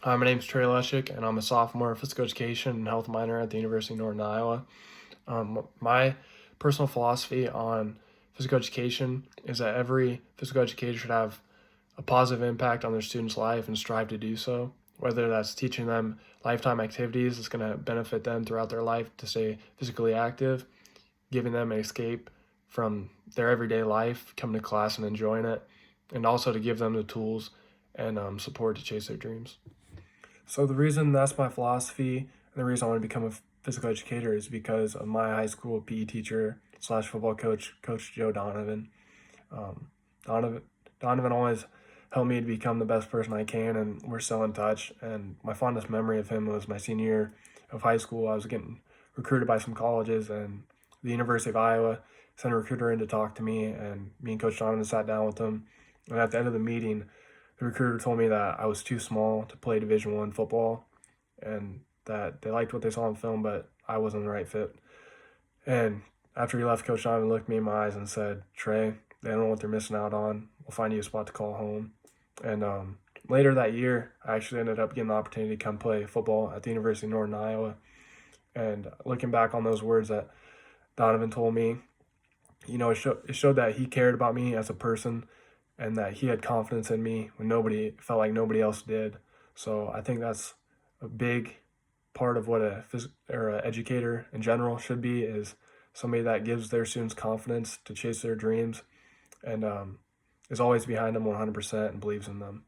My name's Trey Leshik, and I'm a sophomore in physical education and health minor at the University of Northern Iowa. My personal philosophy on physical education is that every physical educator should have a positive impact on their students' life and strive to do so. Whether that's teaching them lifetime activities that's going to benefit them throughout their life to stay physically active, giving them an escape from their everyday life, coming to class and enjoying it, and also to give them the tools and support to chase their dreams. So the reason that's my philosophy and the reason I want to become a physical educator is because of my high school PE teacher slash football coach, Coach Joe Donovan. Um, Donovan Donovan always helped me to become the best person I can, and we're still in touch. And my fondest memory of him was my senior year of high school. I was getting recruited by some colleges, and the University of Iowa sent a recruiter in to talk to me, and me and Coach Donovan sat down with him. And at the end of the meeting, the recruiter told me that I was too small to play Division I football, and that they liked what they saw on film, but I wasn't the right fit. And after he left, Coach Donovan looked me in my eyes and said, "Trey, they don't know what they're missing out on. We'll find you a spot to call home." And later that year, I actually ended up getting the opportunity to come play football at the University of Northern Iowa. And looking back on those words that Donovan told me, it showed that he cared about me as a person and that he had confidence in me when nobody felt like nobody else did. So I think that's a big part of what a educator in general should be, is somebody that gives their students confidence to chase their dreams and is always behind them 100% and believes in them.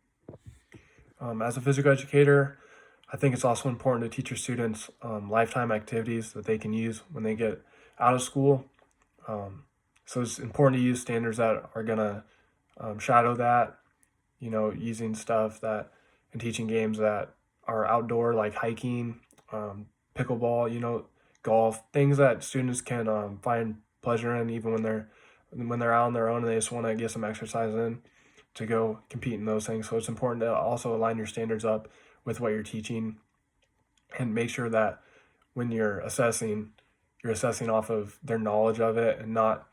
As a physical educator, I think it's also important to teach your students lifetime activities that they can use when they get out of school. So it's important to use standards that are going to shadow that, using stuff that and teaching games that are outdoor, like hiking, pickleball, golf, things that students can find pleasure in, even when they're out on their own and they just want to get some exercise in to go compete in those things. So it's important to also align your standards up with what you're teaching and make sure that when you're assessing off of their knowledge of it and not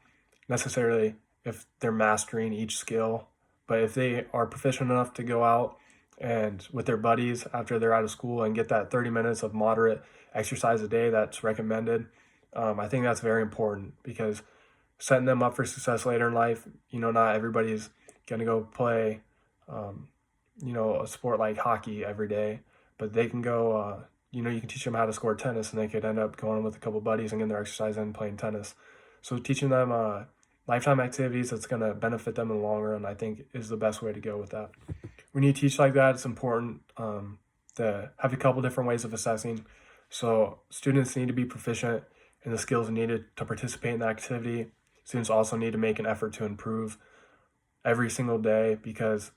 necessarily if they're mastering each skill, but if they are proficient enough to go out and with their buddies after they're out of school and get that 30 minutes of moderate exercise a day that's recommended. I think that's very important because setting them up for success later in life, not everybody's going to go play, a sport like hockey every day, but they can go, you can teach them how to score tennis and they could end up going with a couple buddies and getting their exercise in playing tennis. So teaching them lifetime activities that's going to benefit them in the long run, I think, is the best way to go with that. When you teach like that, it's important to have a couple different ways of assessing. So students need to be proficient in the skills needed to participate in the activity. Students also need to make an effort to improve every single day because,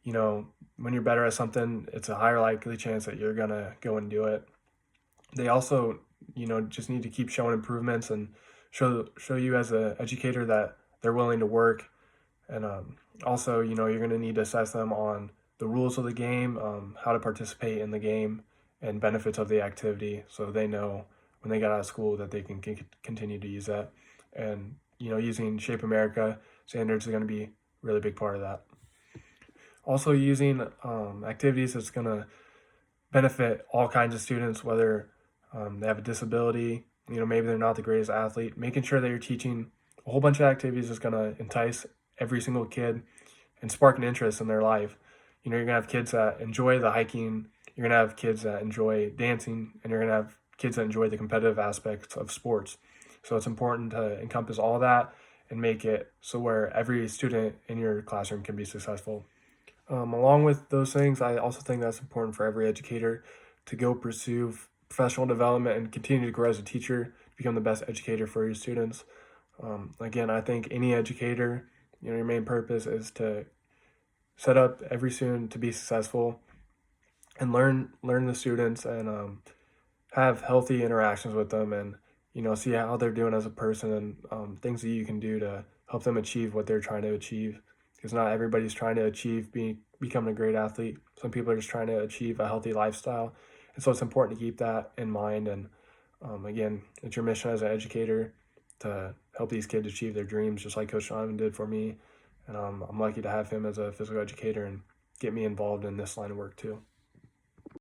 when you're better at something, it's a higher likely chance that you're going to go and do it. They also, just need to keep showing improvements and show you as an educator that they're willing to work. And also, you're going to need to assess them on the rules of the game, how to participate in the game, and benefits of the activity, so they know when they get out of school that they can continue to use that. And using Shape America standards is going to be a really big part of that. Also, using activities that's going to benefit all kinds of students, whether they have a disability, maybe they're not the greatest athlete, making sure that you're teaching a whole bunch of activities that's going to entice every single kid and spark an interest in their life. You're going to have kids that enjoy the hiking, you're going to have kids that enjoy dancing, and you're going to have kids that enjoy the competitive aspects of sports. So it's important to encompass all that and make it so where every student in your classroom can be successful. Along with those things, I also think that's important for every educator to go pursue professional development and continue to grow as a teacher to become the best educator for your students. Again, I think any educator, your main purpose is to set up every student to be successful and learn the students and have healthy interactions with them and see how they're doing as a person and things that you can do to help them achieve what they're trying to achieve, because not everybody's trying to achieve becoming a great athlete. Some people are just trying to achieve a healthy lifestyle, and so it's important to keep that in mind. And again, it's your mission as an educator to help these kids achieve their dreams, just like Coach Donovan did for me. And I'm lucky to have him as a physical educator and get me involved in this line of work too.